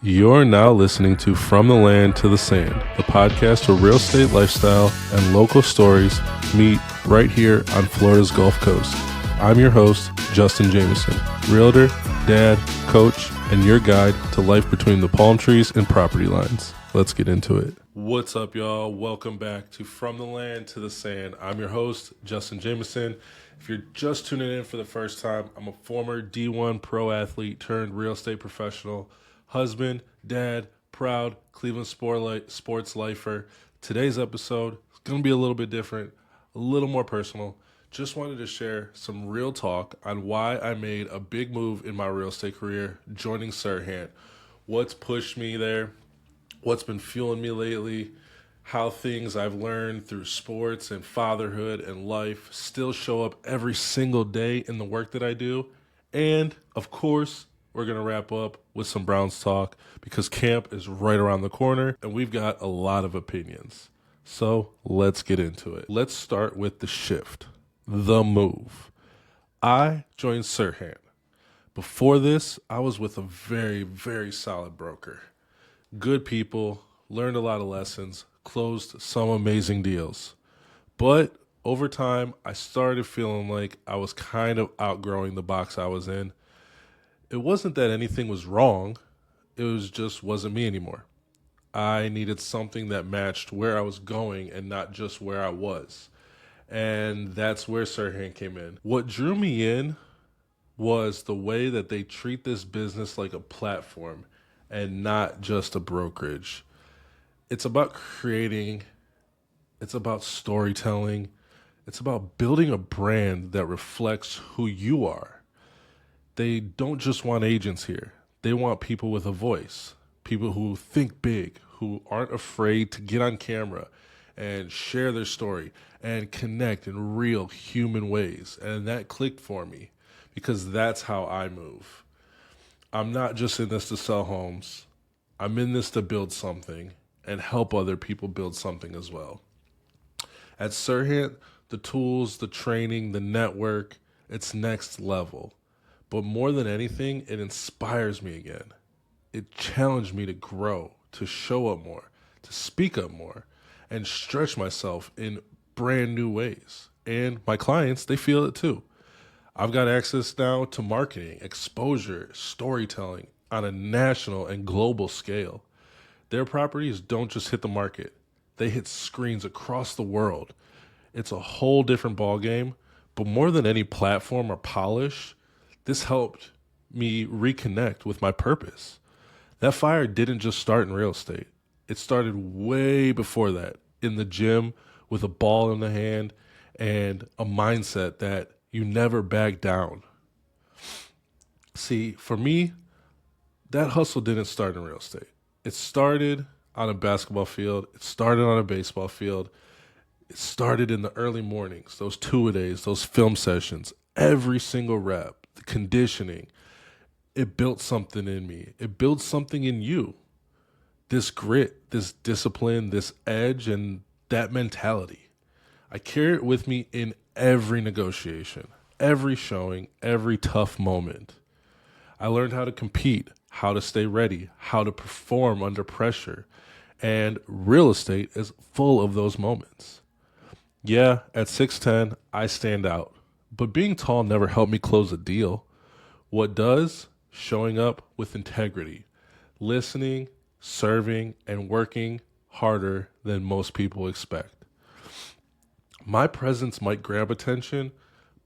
You're now listening to From the Land to the Sand, the podcast where real estate lifestyle and local stories meet right here on Florida's Gulf Coast. I'm your host, Justin Jamison, realtor, dad, coach, and your guide to life between the palm trees and property lines. Let's get into it. What's up, y'all? Welcome back to From the Land to the Sand. I'm your host, Justin Jamison. If you're just tuning in for the first time, I'm a former D1 pro athlete turned real estate professional, husband, dad, proud Cleveland sports lifer. Today's episode is going to be a little bit different, a little more personal. Just wanted to share some real talk on why I made a big move in my real estate career, joining SERHANT. What's pushed me there, what's been fueling me lately, how things I've learned through sports and fatherhood and life still show up every single day in the work that I do. And, of course, we're going to wrap up with some Browns talk because camp is right around the corner and we've got a lot of opinions. So let's get into it. Let's start with the shift, the move. I joined SERHANT. Before this, I was with a very, very solid broker. Good people, learned a lot of lessons, closed some amazing deals. But over time, I started feeling like I was kind of outgrowing the box I was in. It wasn't that anything was wrong. It was just wasn't me anymore. I needed something that matched where I was going and not just where I was. And that's where SERHANT came in. What drew me in was the way that they treat this business like a platform and not just a brokerage. It's about creating, it's about storytelling, it's about building a brand that reflects who you are. They don't just want agents here. They want people with a voice, people who think big, who aren't afraid to get on camera and share their story and connect in real human ways. And that clicked for me because that's how I move. I'm not just in this to sell homes. I'm in this to build something and help other people build something as well. At SERHANT, the tools, the training, the network, it's next level. But more than anything, it inspires me again. It challenged me to grow, to show up more, to speak up more, and stretch myself in brand new ways. And my clients, they feel it too. I've got access now to marketing, exposure, storytelling on a national and global scale. Their properties don't just hit the market. They hit screens across the world. It's a whole different ballgame, but more than any platform or polish, this helped me reconnect with my purpose. That fire didn't just start in real estate. It started way before that, in the gym with a ball in the hand and a mindset that you never back down. See, for me, that hustle didn't start in real estate. It started on a basketball field. It started on a baseball field. It started in the early mornings, those two-a-days, those film sessions, every single rep. The conditioning, it built something in me. It built something in you. This grit, this discipline, this edge, and that mentality. I carry it with me in every negotiation, every showing, every tough moment. I learned how to compete, how to stay ready, how to perform under pressure. And real estate is full of those moments. Yeah, at 6'10", I stand out. But being tall never helped me close a deal. What does? Showing up with integrity, listening, serving, and working harder than most people expect. My presence might grab attention,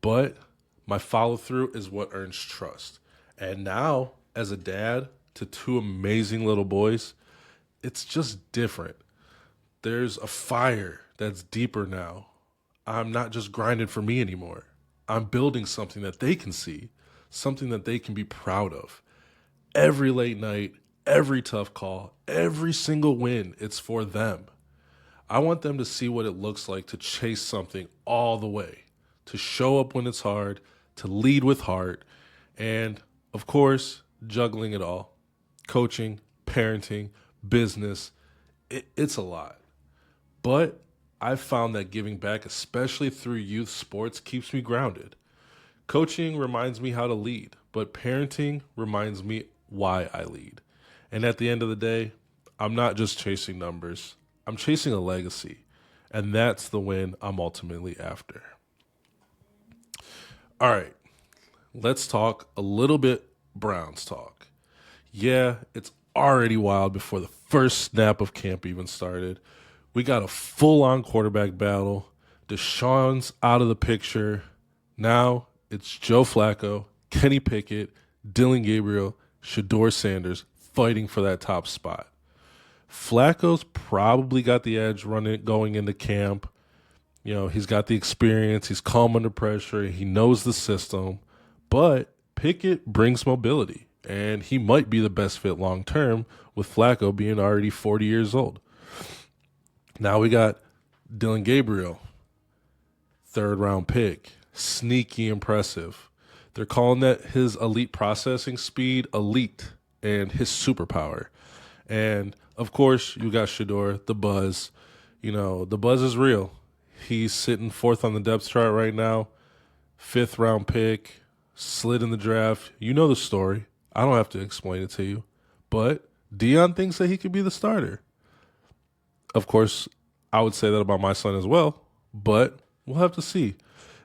but my follow-through is what earns trust. And now, as a dad to two amazing little boys, it's just different. There's a fire that's deeper now. I'm not just grinding for me anymore. I'm building something that they can see, something that they can be proud of. Every late night, every tough call, every single win, it's for them. I want them to see what it looks like to chase something all the way, to show up when it's hard, to lead with heart, and, of course, juggling it all. Coaching, parenting, business, it's a lot. But I've found that giving back, especially through youth sports, keeps me grounded. Coaching reminds me how to lead, but parenting reminds me why I lead. And at the end of the day, I'm not just chasing numbers. I'm chasing a legacy. And that's the win I'm ultimately after. All right, let's talk a little bit Browns talk. Yeah, it's already wild before the first snap of camp even started. We got a full-on quarterback battle. Deshaun's out of the picture. Now it's Joe Flacco, Kenny Pickett, Dylan Gabriel, Shedeur Sanders fighting for that top spot. Flacco's probably got the edge going into camp. He's got the experience. He's calm under pressure. He knows the system. But Pickett brings mobility, and he might be the best fit long-term with Flacco being already 40 years old. Now we got Dylan Gabriel, third-round pick, sneaky impressive. They're calling that his elite processing speed elite and his superpower. And, of course, you got Shedeur, the buzz. The buzz is real. He's sitting fourth on the depth chart right now, fifth-round pick, slid in the draft. You know the story. I don't have to explain it to you. But Deion thinks that he could be the starter. Of course, I would say that about my son as well, but we'll have to see.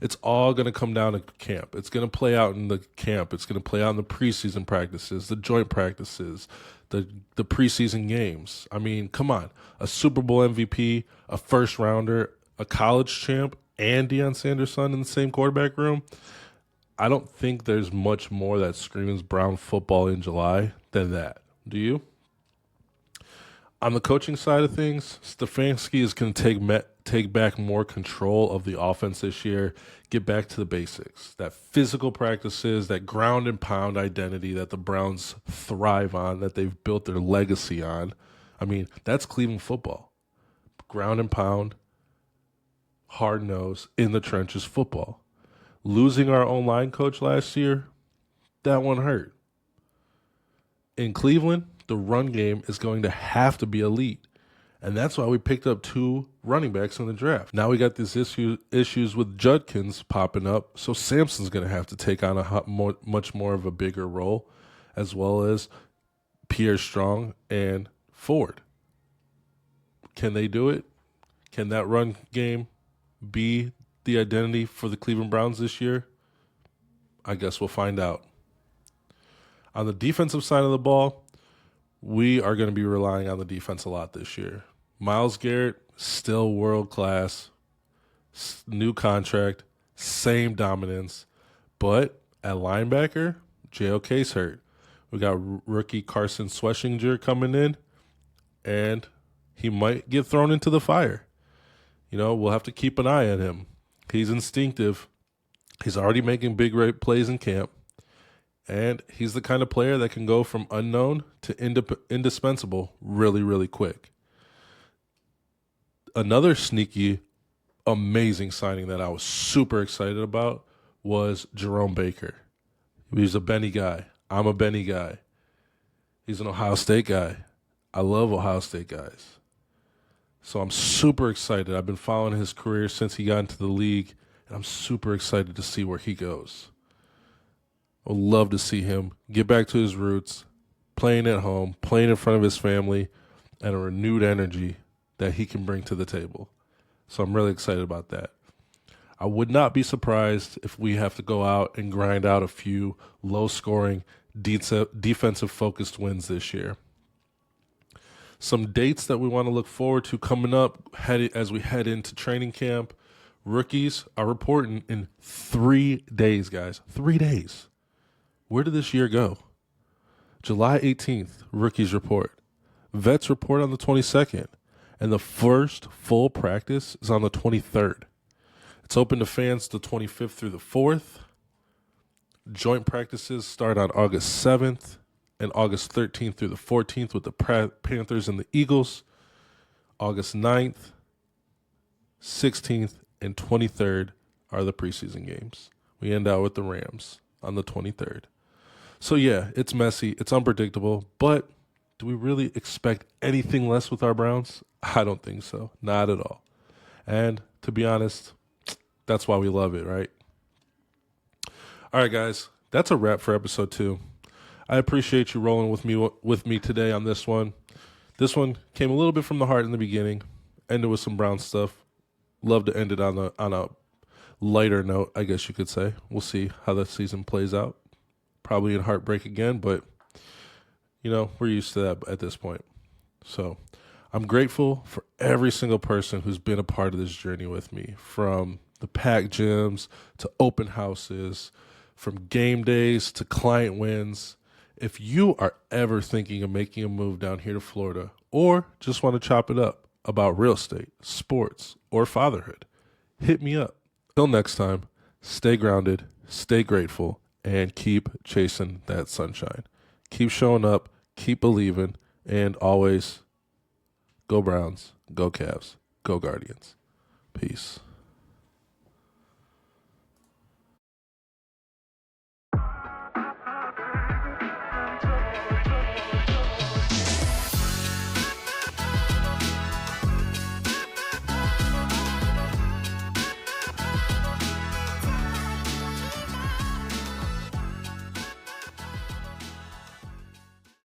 It's all going to come down to camp. It's going to play out in the camp. It's going to play out in the preseason practices, the joint practices, the preseason games. I mean, come on. A Super Bowl MVP, a first-rounder, a college champ, and Deion Sanders' son in the same quarterback room. I don't think there's much more that screams Brown football in July than that. Do you? On the coaching side of things, Stefanski is going to take back more control of the offense this year, get back to the basics, that physical practices, that ground and pound identity that the Browns thrive on, that they've built their legacy on. I mean, that's Cleveland football. Ground and pound, hard nose, in the trenches football. Losing our own line coach last year, that one hurt. In Cleveland, the run game is going to have to be elite. And that's why we picked up 2 running backs in the draft. Now we got these issues with Judkins popping up, so Sampson's going to have to take on much more of a bigger role, as well as Pierre Strong and Ford. Can they do it? Can that run game be the identity for the Cleveland Browns this year? I guess we'll find out. On the defensive side of the ball, we are going to be relying on the defense a lot this year. Myles Garrett, still world-class, new contract, same dominance. But at linebacker, JOK's hurt. We got rookie Carson Schwarzenegger coming in, and he might get thrown into the fire. We'll have to keep an eye on him. He's instinctive. He's already making big plays in camp. And he's the kind of player that can go from unknown to indispensable really, really quick. Another sneaky, amazing signing that I was super excited about was Jerome Baker. He's a Benny guy. I'm a Benny guy. He's an Ohio State guy. I love Ohio State guys. So I'm super excited. I've been following his career since he got into the league, and I'm super excited to see where he goes. I would love to see him get back to his roots, playing at home, playing in front of his family, and a renewed energy that he can bring to the table. So I'm really excited about that. I would not be surprised if we have to go out and grind out a few low-scoring, defensive-focused wins this year. Some dates that we want to look forward to coming up as we head into training camp. Rookies are reporting in 3 days, guys. 3 days. Where did this year go? July 18th, rookies report. Vets report on the 22nd. And the first full practice is on the 23rd. It's open to fans the 25th through the 4th. Joint practices start on August 7th and August 13th through the 14th with the Panthers and the Eagles. August 9th, 16th, and 23rd are the preseason games. We end out with the Rams on the 23rd. So, yeah, it's messy. It's unpredictable. But do we really expect anything less with our Browns? I don't think so. Not at all. And to be honest, that's why we love it, right? All right, guys, that's a wrap for episode 2. I appreciate you rolling with me today on this one. This one came a little bit from the heart in the beginning, ended with some Brown stuff. Love to end it on a lighter note, I guess you could say. We'll see how the season plays out. Probably in heartbreak again, but we're used to that at this point. So I'm grateful for every single person who's been a part of this journey with me, from the packed gyms to open houses, from game days to client wins. If you are ever thinking of making a move down here to Florida, or just want to chop it up about real estate, sports, or fatherhood, hit me up. Till next time, stay grounded, stay grateful, and keep chasing that sunshine. Keep showing up, keep believing, and always go Browns, go Cavs, go Guardians. Peace.